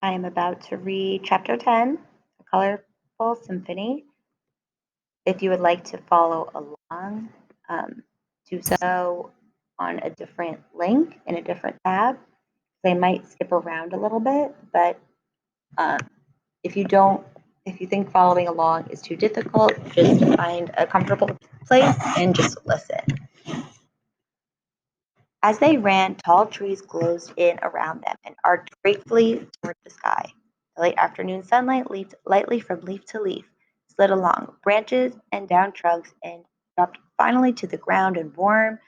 I am about to read Chapter 10, A Colorful Symphony. If you would like to follow along, um, do so on a different link in a different tab. They might skip around a little bit, but um, if you don't, if you think following along is too difficult, just find a comfortable place and just listen. As they ran, tall trees closed in around them and arced gratefully toward the sky. The late afternoon sunlight leaped lightly from leaf to leaf, slid along branches and down trunks, and dropped finally to the ground in warm,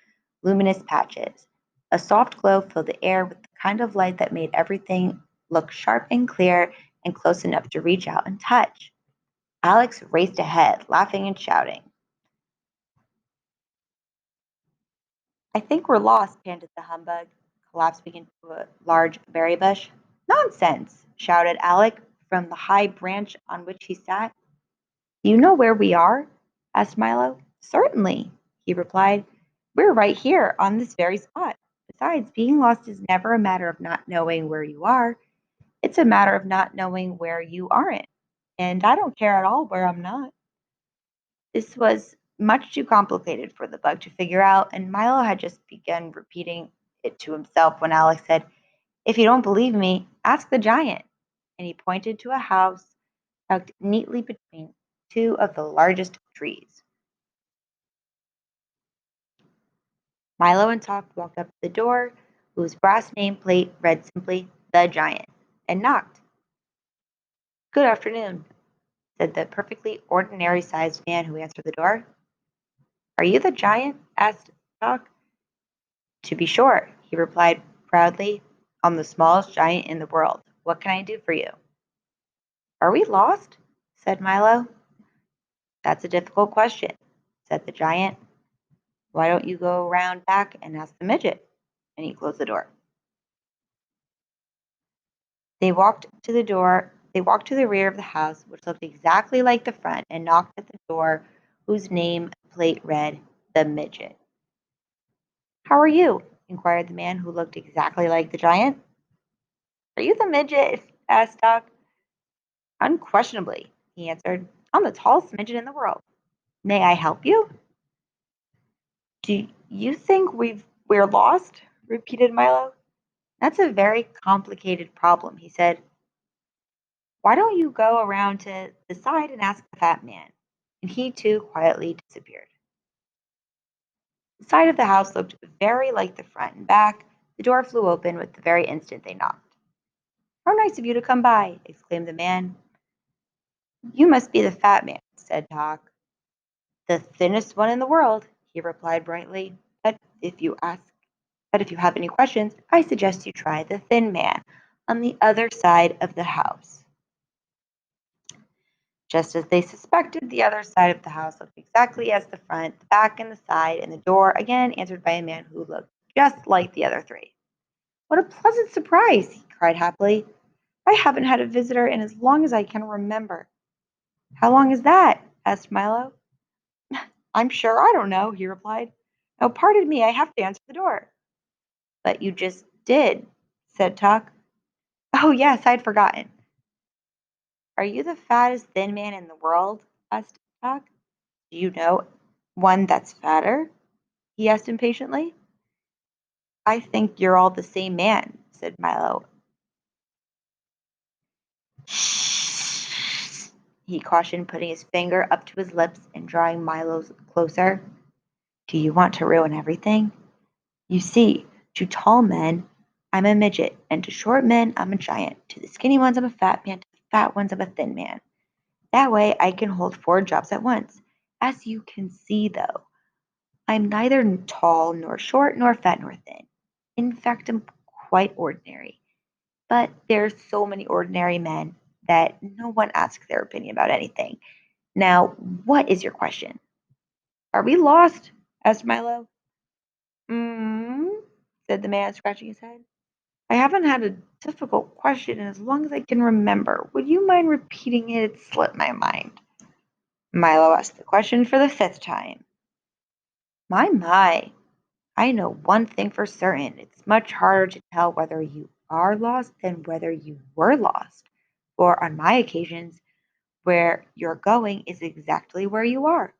luminous patches. A soft glow filled the air with the kind of light that made everything look sharp and clear and close enough to reach out and touch. Alex raced ahead, laughing and shouting. "I think we're lost," panted the humbug, collapsing into a large berry bush. "Nonsense!" shouted Alec from the high branch on which he sat. "Do you know where we are?" asked Milo. "Certainly," he replied. "We're right here on this very spot. Besides, being lost is never a matter of not knowing where you are. It's a matter of not knowing where you aren't. And I don't care at all where I'm not." This was much too complicated for the bug to figure out, and Milo had just begun repeating it to himself when Alex said, "If you don't believe me, ask the giant." And he pointed to a house tucked neatly between two of the largest trees. Milo and Talk walked up to the door, whose brass nameplate read simply, "The Giant," and knocked. "Good afternoon," said the perfectly ordinary sized man who answered the door. "Are you the giant?" asked Talk. "To be sure," he replied proudly. "I'm the smallest giant in the world. What can I do for you?" "Are we lost?" said Milo. "That's a difficult question," said the giant. "Why don't you go round back and ask the midget?" And he closed the door. They walked to the rear of the house, which looked exactly like the front, and knocked at the door, whose name plate read, "The Midget." "How are you?" inquired the man who looked exactly like the giant. "Are you the midget?" asked Doc. "Unquestionably," he answered. "I'm the tallest midget in the world. May I help you?" "Do you think we're lost?" repeated Milo. "That's a very complicated problem," he said. "Why don't you go around to the side and ask the fat man?" And he too quietly disappeared. The side of the house looked very like the front and back. The door flew open with the very instant they knocked. "How nice of you to come by!" exclaimed the man. "You must be the fat man," said Doc. "The thinnest one in the world," he replied brightly. But if you have any questions, I suggest you try the thin man on the other side of the house." Just as they suspected, the other side of the house looked exactly as the front, the back, and the side, and the door again answered by a man who looked just like the other three. "What a pleasant surprise!" he cried happily. "I haven't had a visitor in as long as I can remember." "How long is that?" asked Milo. "I'm sure I don't know," he replied. "Oh, pardon me, I have to answer the door." "But you just did," said Tuck. "Oh, yes, I'd forgotten." "Are you the fattest thin man in the world?" asked Tuck. "Do you know one that's fatter?" he asked impatiently. "I think you're all the same man," said Milo. "Shh," he cautioned, putting his finger up to his lips and drawing Milo's closer. "Do you want to ruin everything? You see, to tall men, I'm a midget, and to short men, I'm a giant. To the skinny ones, I'm a fat man. To the fat ones, I'm a thin man. That way, I can hold four jobs at once. As you can see, though, I'm neither tall, nor short, nor fat, nor thin. In fact, I'm quite ordinary. But there's so many ordinary men that no one asks their opinion about anything. Now, what is your question?" "Are we lost?" asked Milo. "Mm," said the man, scratching his head. "I haven't had a difficult question in as long as I can remember. Would you mind repeating it? It slipped my mind." Milo asked the question for the fifth time. My, I know one thing for certain. It's much harder to tell whether you are lost than whether you were lost. Or on my occasions, where you're going is exactly where you are.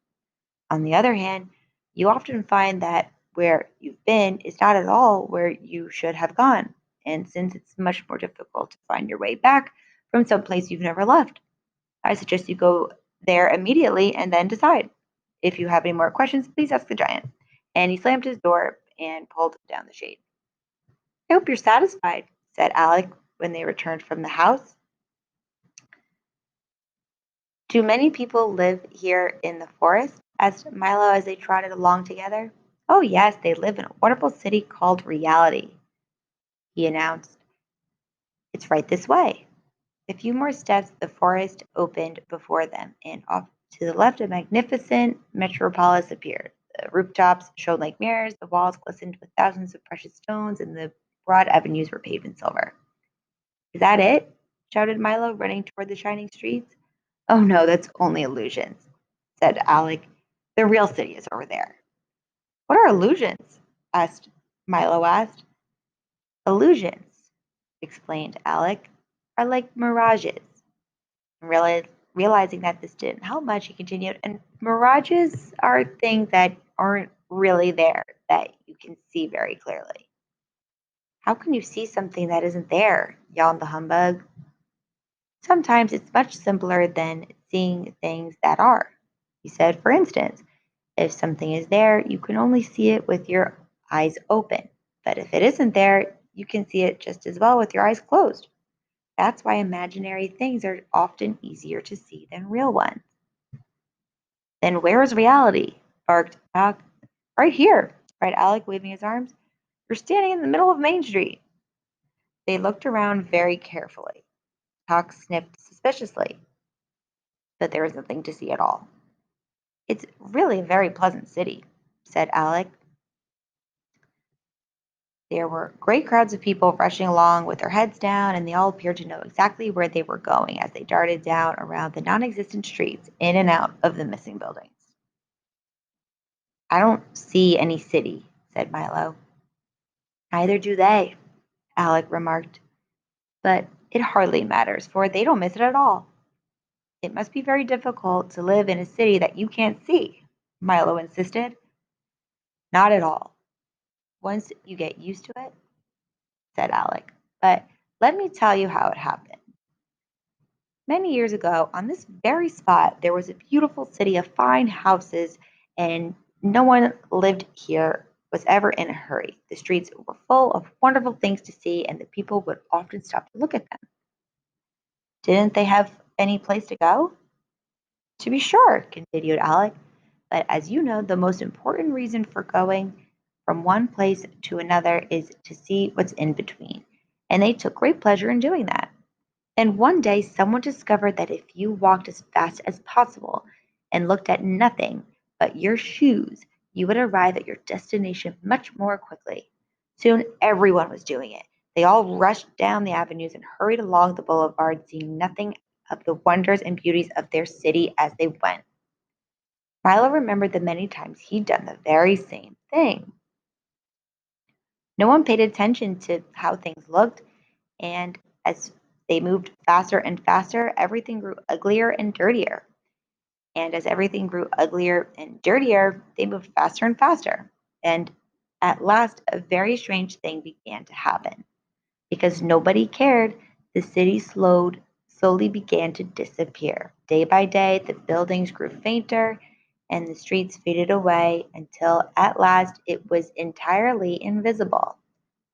On the other hand, you often find that where you've been is not at all where you should have gone. And since it's much more difficult to find your way back from some place you've never left, I suggest you go there immediately and then decide. If you have any more questions, please ask the giant. And he slammed his door and pulled down the shade. I hope you're satisfied, said Alec when they returned from the house. Do many people live here in the forest? Asked Milo as they trotted along together. Oh, yes, they live in a wonderful city called Reality, he announced. It's right this way. A few more steps, the forest opened before them, and off to the left, a magnificent metropolis appeared. The rooftops shone like mirrors, the walls glistened with thousands of precious stones, and the broad avenues were paved in silver. Is that it? Shouted Milo, running toward the shining streets. Oh no, that's only illusions, said Alec. The real city is over there. What are illusions? asked Milo asked. Illusions, explained Alec, are like mirages. And realizing that this didn't help much, he continued, and mirages are things that aren't really there that you can see very clearly. How can you see something that isn't there? Yawned the humbug. Sometimes it's much simpler than seeing things that are. He said, for instance, if something is there, you can only see it with your eyes open. But if it isn't there, you can see it just as well with your eyes closed. That's why imaginary things are often easier to see than real ones. Then where is reality? Barked Doc. Right here, cried Alec, waving his arms. You're standing in the middle of Main Street. They looked around very carefully. Doc sniffed suspiciously, but there was nothing to see at all. It's really a very pleasant city, said Alec. There were great crowds of people rushing along with their heads down, and they all appeared to know exactly where they were going as they darted down around the non existent streets, in and out of the missing buildings. I don't see any city, said Milo. Neither do they, Alec remarked. But it hardly matters, for they don't miss it at all. It must be very difficult to live in a city that you can't see, Milo insisted. Not at all. Once you get used to it, said Alec. But let me tell you how it happened. Many years ago, on this very spot, there was a beautiful city of fine houses, and no one lived here was ever in a hurry. The streets were full of wonderful things to see, and the people would often stop to look at them. Didn't they have any place to go? To be sure, continued Alec, but as you know, the most important reason for going from one place to another is to see what's in between. And they took great pleasure in doing that. And one day someone discovered that if you walked as fast as possible and looked at nothing but your shoes, you would arrive at your destination much more quickly. Soon everyone was doing it. They all rushed down the avenues and hurried along the boulevard, seeing nothing of the wonders and beauties of their city as they went. Milo remembered the many times he'd done the very same thing. No one paid attention to how things looked, and as they moved faster and faster, everything grew uglier and dirtier. And as everything grew uglier and dirtier, they moved faster and faster. And at last, a very strange thing began to happen. Because nobody cared, the city slowly began to disappear. Day by day, the buildings grew fainter and the streets faded away until at last it was entirely invisible.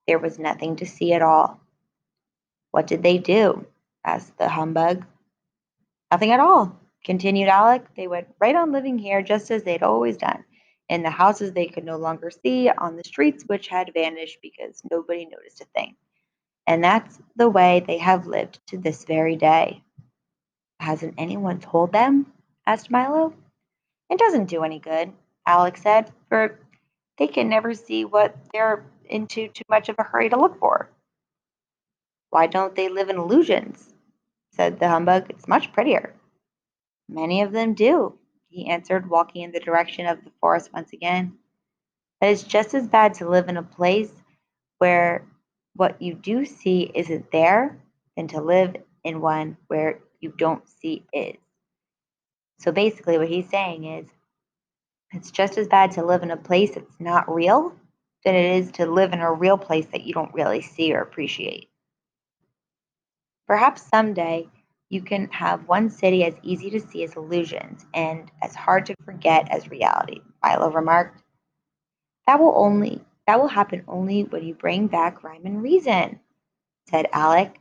There was nothing to see at all. What did they do? Asked the humbug. Nothing at all, continued Alec. They went right on living here just as they'd always done, in the houses they could no longer see, on the streets which had vanished because nobody noticed a thing. And that's the way they have lived to this very day. Hasn't anyone told them? Asked Milo. It doesn't do any good, Alec said, for they can never see what they're into too much of a hurry to look for. Why don't they live in illusions? Said the humbug. It's much prettier. Many of them do, he answered, walking in the direction of the forest once again. But it's just as bad to live in a place where what you do see isn't there than to live in one where you don't see is. So basically, what he's saying is it's just as bad to live in a place that's not real than it is to live in a real place that you don't really see or appreciate. Perhaps someday you can have one city as easy to see as illusions and as hard to forget as reality, Milo remarked. That will happen only when you bring back rhyme and reason, said Alec.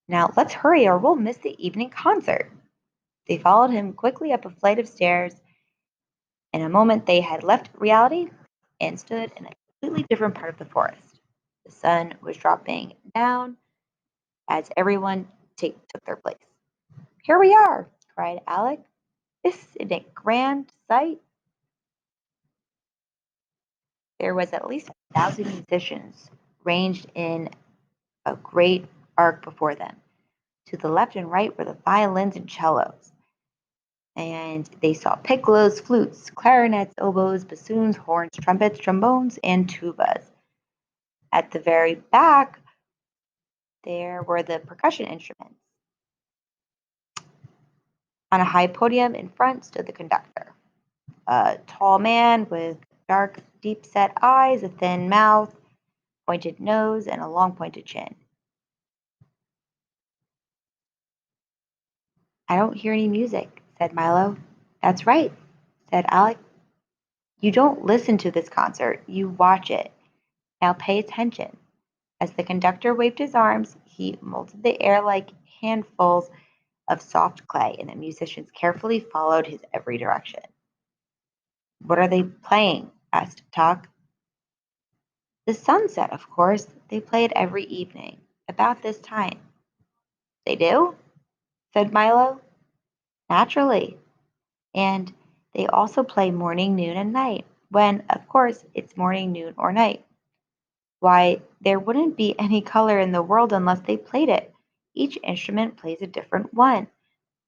Now let's hurry or we'll miss the evening concert. They followed him quickly up a flight of stairs. In a moment they had left reality and stood in a completely different part of the forest. The sun was dropping down as everyone took their place. Here we are, cried Alec. Isn't it grand sight? There was at least 1,000 musicians ranged in a great arc before them. To the left and right were the violins and cellos, and they saw piccolos, flutes, clarinets, oboes, bassoons, horns, trumpets, trombones, and tubas. At the very back, there were the percussion instruments. On a high podium in front stood the conductor, a tall man with dark, deep-set eyes, a thin mouth, pointed nose, and a long pointed chin. I don't hear any music, said Milo. That's right, said Alec. You don't listen to this concert, you watch it. Now pay attention. As the conductor waved his arms, he molded the air like handfuls of soft clay, and the musicians carefully followed his every direction. What are they playing? Asked Talk. The sunset, of course. They play it every evening, about this time. They do? Said Milo. Naturally. And they also play morning, noon, and night, when, of course, it's morning, noon, or night. Why, there wouldn't be any color in the world unless they played it. Each instrument plays a different one.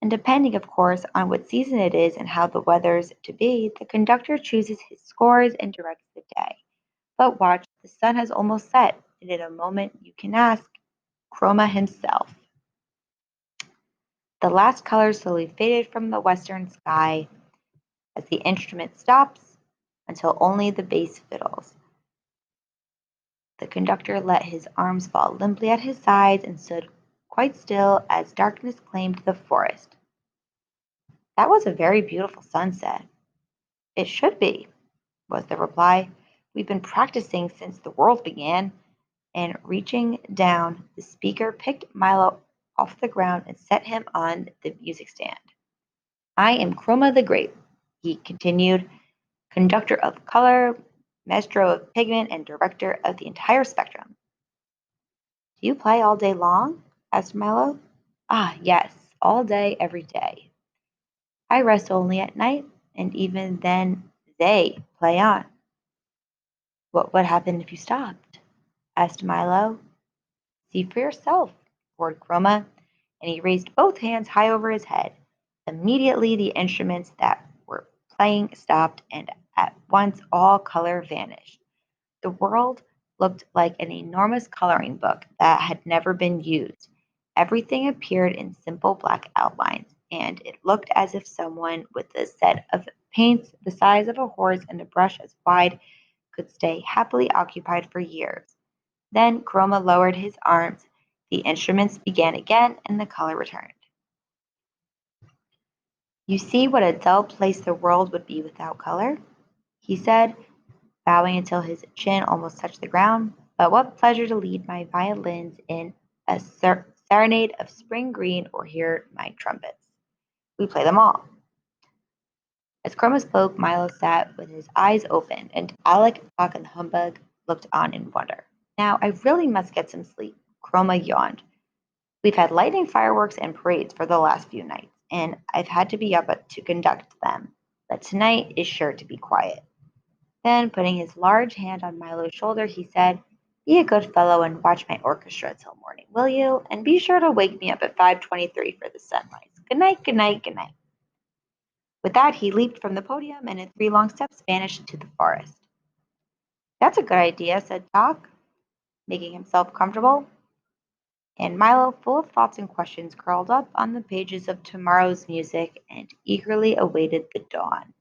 And depending, of course, on what season it is and how the weather's to be, the conductor chooses his scores and directs the day. But watch, the sun has almost set, and in a moment you can ask Chroma himself. The last color slowly faded from the western sky as the instrument stops until only the bass fiddles. The conductor let his arms fall limply at his sides and stood quite still as darkness claimed the forest. That was a very beautiful sunset. It should be, was the reply. We've been practicing since the world began. And reaching down, the speaker picked Milo off the ground and set him on the music stand. I am Chroma the Great, he continued, conductor of color, maestro of pigment, and director of the entire spectrum. Do you play all day long? Asked Milo. Ah, yes, all day, every day. I rest only at night, and even then they play on. What would happen if you stopped? Asked Milo. See for yourself, roared Chroma, and he raised both hands high over his head. Immediately the instruments that were playing stopped, and at once all color vanished. The world looked like an enormous coloring book that had never been used. Everything appeared in simple black outlines, and it looked as if someone with a set of paints the size of a horse and a brush as wide could stay happily occupied for years. Then Chroma lowered his arms, the instruments began again, and the color returned. You see what a dull place the world would be without color? He said, bowing until his chin almost touched the ground. But what pleasure to lead my violins in a serenade of spring green or hear my trumpets. We play them all. As Chroma spoke, Milo sat with his eyes open, and Alec, Hawk, and the humbug looked on in wonder. Now I really must get some sleep. Chroma yawned. We've had lightning fireworks and parades for the last few nights, and I've had to be up to conduct them. But tonight is sure to be quiet. Then, putting his large hand on Milo's shoulder, he said, Be a good fellow and watch my orchestra till morning, will you? And be sure to wake me up at 5:23 for the sunrise. Good night, good night, good night. With that, he leaped from the podium and in 3 long steps vanished into the forest. That's a good idea, said Talk. making himself comfortable, and Milo, full of thoughts and questions, curled up on the pages of tomorrow's music and eagerly awaited the dawn.